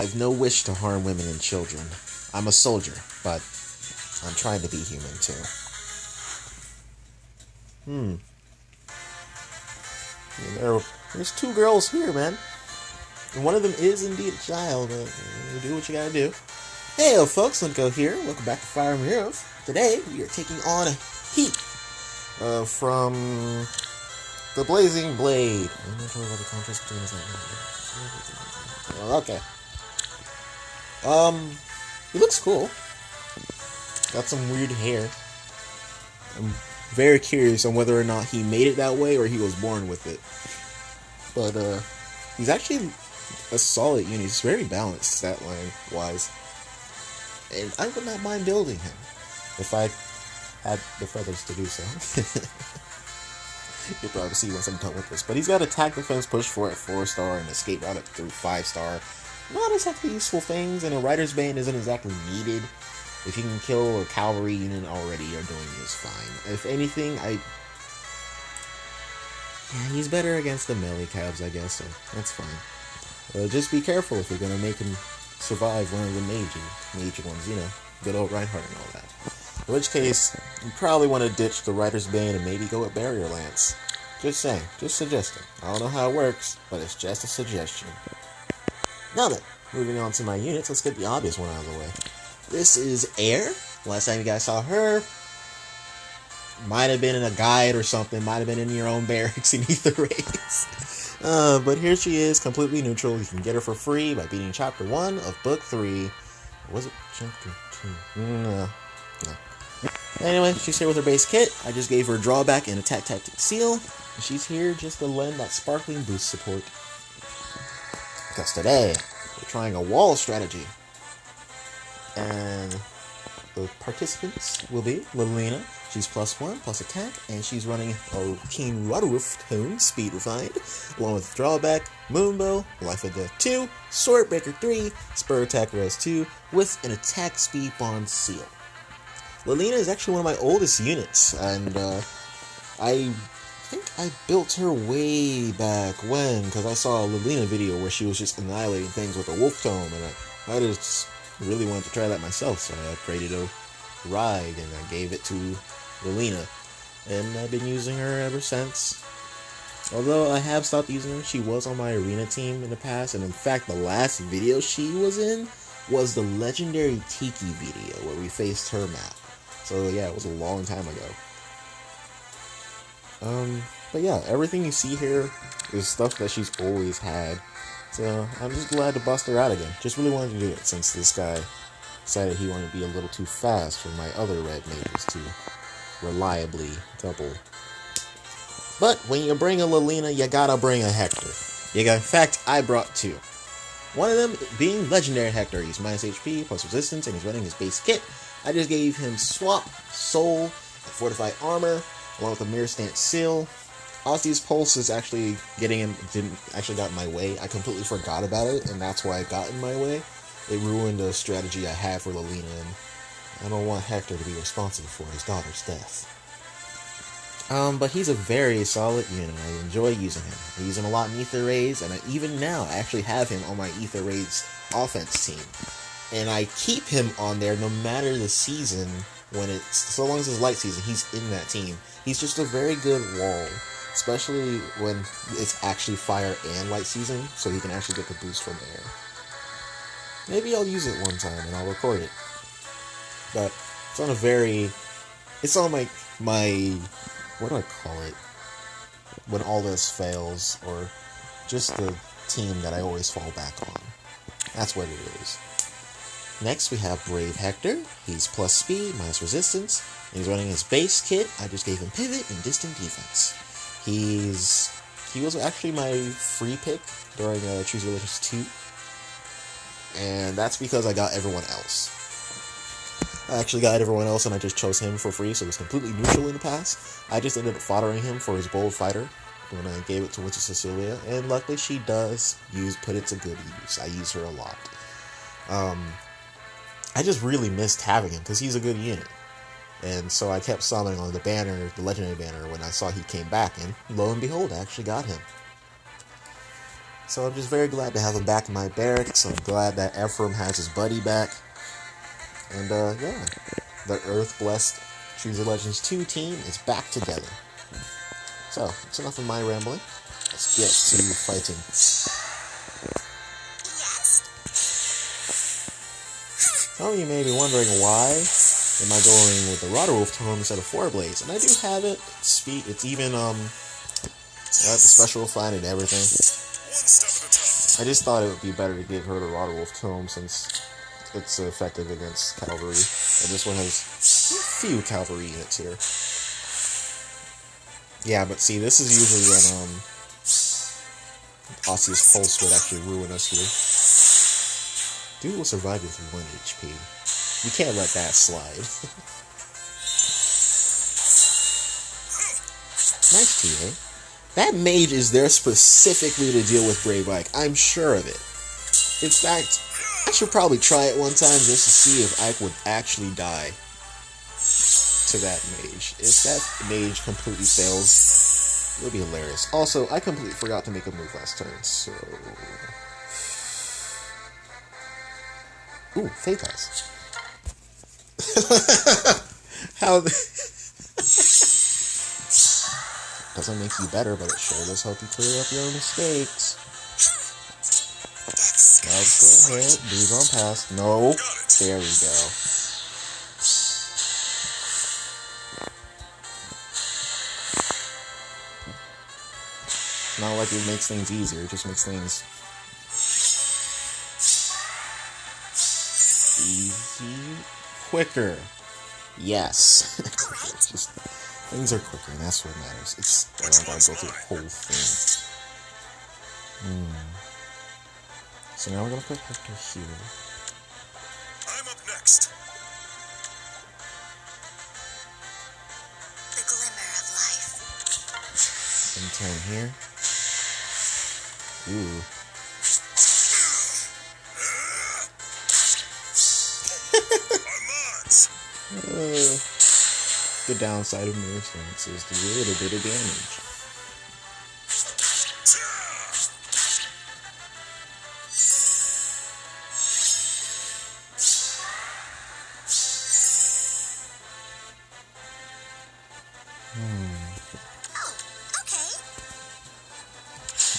I've no wish to harm women and children. I'm a soldier, but I'm trying to be human too. There's two girls here, man. And one of them is indeed a child, but you do what you gotta do. Hey, folks, Linko here. Welcome back to Fire and Heroes. Today, we are taking on Heath from the Blazing Blade. I'm not sure what the contrast between us. Okay. He looks cool. Got some weird hair. I'm very curious on whether or not he made it that way or he was born with it. But, he's actually a solid unit. He's very balanced stat line wise. And I would not mind building him if I had the feathers to do so. You'll probably see once I'm done with this. But he's got attack, defense, push 4 at 4-star, and escape route at 5-star. Not exactly useful things, and a Rider's Bane isn't exactly needed. If you can kill a cavalry unit already, you're doing just fine. If anything, he's better against the melee cabs, I guess, so that's fine. Just be careful if you're going to make him survive one of the mage ones, you know, good old Reinhardt and all that. In which case, you probably want to ditch the Rider's Bane and maybe go with Barrier Lance. Just saying, just suggesting. I don't know how it works, but it's just a suggestion. Now then, moving on to my units, let's get the obvious one out of the way. This is Air. Last time you guys saw her, might have been in a guide or something, might have been in your own barracks in Ether Raids. But here she is, completely neutral. You can get her for free by beating Chapter 1 of Book 3. Was it Chapter 2? No. Anyway, she's here with her base kit. I just gave her drawback and attack tactic seal. And she's here just to lend that sparkling boost support. Because today, we're trying a wall strategy. And the participants will be Lilina. She's +1, plus attack, and she's running a Keen Rudderwolf Tone, Speed Refined, along with Drawback, Moonbow, Life of Death 2, Swordbreaker 3, Spur Attack Res 2, with an Attack Speed Bond Seal. Lilina is actually one of my oldest units, and I think I built her way back when, because I saw a Lilina video where she was just annihilating things with a Wolf Tome, and I just really wanted to try that myself, so I upgraded a Ride, and I gave it to Lilina, and I've been using her ever since. Although I have stopped using her, she was on my arena team in the past, and in fact the last video she was in was the legendary Tiki video where we faced her map. So yeah, it was a long time ago. But yeah, everything you see here is stuff that she's always had. So I'm just glad to bust her out again. Just really wanted to do it since this guy decided he wanted to be a little too fast for my other red mages to reliably double. But when you bring a Lilina, you gotta bring a Hector. In fact, I brought two. One of them being Legendary Hector. He's minus HP, plus resistance, and he's running his base kit. I just gave him Swap, Soul, and Fortified Armor, along with a Mirror Stance Seal. Ozzy's Pulse is actually didn't got in my way. I completely forgot about it, and that's why it got in my way. It ruined a strategy I had for Lilina, and I don't want Hector to be responsible for his daughter's death. But he's a very solid unit. I enjoy using him. I use him a lot in Ether Raids, and even now I actually have him on my Ether Raids offense team. And I keep him on there no matter the season, so long as it's light season, he's in that team. He's just a very good wall, especially when it's actually fire and light season, so he can actually get the boost from air. Maybe I'll use it one time and I'll record it. But it's on my what do I call it? When all this fails, or just the team that I always fall back on. That's what it is. Next we have Brave Hector. He's plus speed, minus resistance, and he's running his base kit. I just gave him pivot and distant defense. He was actually my free pick during Choose Religious 2. And that's because I got everyone else. I actually got everyone else and I just chose him for free, so it was completely neutral in the past. I just ended up foddering him for his bold fighter when I gave it to Witch Cecilia, and luckily she does put it to good use. I use her a lot. I just really missed having him because he's a good unit. And so I kept summoning on the banner, the legendary banner, when I saw he came back, and lo and behold, I actually got him. So I'm just very glad to have him back in my barracks. I'm glad that Ephraim has his buddy back. And yeah, the Earth Blessed Trees of Legends 2 team is back together. So, that's enough of my rambling. Let's get to fighting. Some of you may be wondering why am I going with the Rotterwolf tome instead of Four Blaze, and I do have it. It's even got the special fine and everything. I just thought it would be better to give her the Rotterwolf tome since it's effective against cavalry, and this one has a few cavalry units here. Yeah, but see, this is usually when Osseous Pulse would actually ruin us here. Dude will survive with 1 HP. You can't let that slide. Nice TA. That mage is there specifically to deal with Brave Ike. I'm sure of it. In fact, I should probably try it one time just to see if Ike would actually die to that mage. If that mage completely fails, it would be hilarious. Also, I completely forgot to make a move last turn, so... Ooh, Faith House. How... Doesn't make you better, but it sure does help you clear up your own mistakes. Let's go ahead. Breeze on past. No. There we go. Not like it makes things easier, it just makes things easy, quicker. Yes. It's just things are quicker, and that's what matters. I don't gotta go through the whole thing. So now we're gonna put Hector here. I'm up next. The glimmer of life. Turn here. Ooh. The downside of mirror stance is to do a little bit of damage.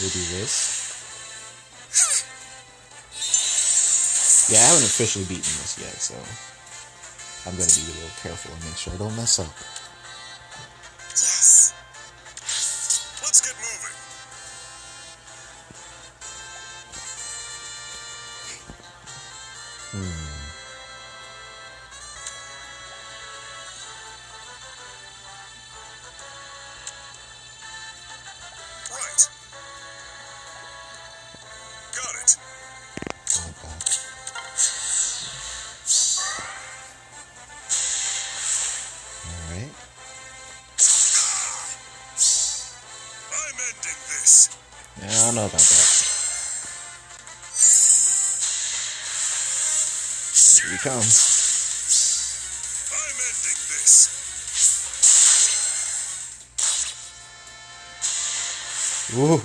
We'll do this. Yeah, I haven't officially beaten this yet, so I'm gonna be a little careful and make sure I don't mess up. Yes. Let's get moving. Right. Got it. Alright. I'm ending this. Yeah, I don't know about that. Here he comes. I'm ending this. Ooh.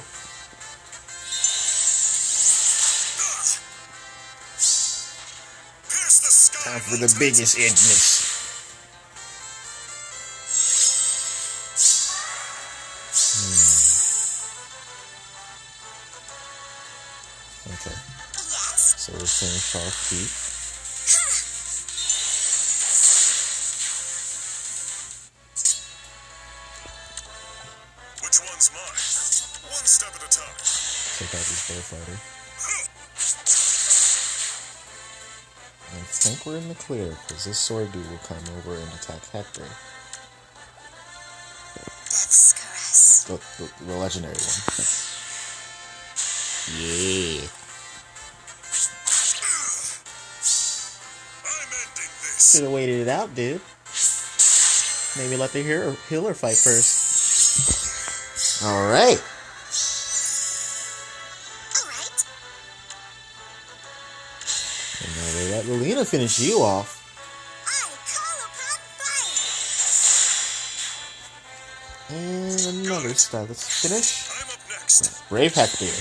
Pierce the sky. Time for the biggest edgeness. Okay. Yes. So we'll finish off Heath. Which one's mine? One step at a time. Take out this bullfighter. I think we're in the clear, because this sword dude will come over and attack Hector. Death's caress. The legendary one. Yeah. I'm ending this. Should have waited it out, dude. Maybe let the healer fight first. Alright. Alright. And now they let Lilina finish you off. I call upon fire. And another star. Let's finish. I'm up next. Brave Hector.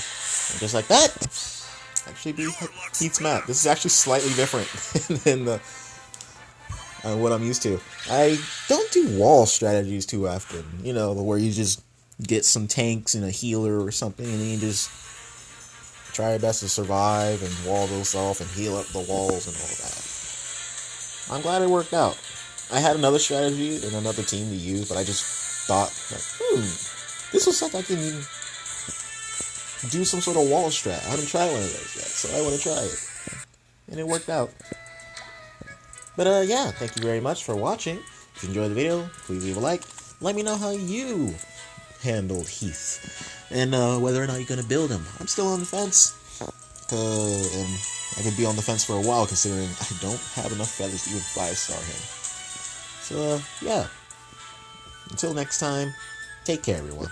And just like that, actually be Heath's map. This is actually slightly different than what I'm used to. I don't do wall strategies too often. You know, where you just get some tanks and a healer or something, and then you just try your best to survive and wall those off and heal up the walls and all that. I'm glad it worked out. I had another strategy and another team to use, but I just thought, like, this looks like I can do some sort of wall strat. I haven't tried one of those yet, so I want to try it. And it worked out. But yeah, thank you very much for watching. If you enjoyed the video, please leave a like. Let me know how you handled Heath. And whether or not you're going to build him. I'm still on the fence. And I could be on the fence for a while considering I don't have enough feathers to even 5-star him. So, yeah. Until next time, take care, everyone.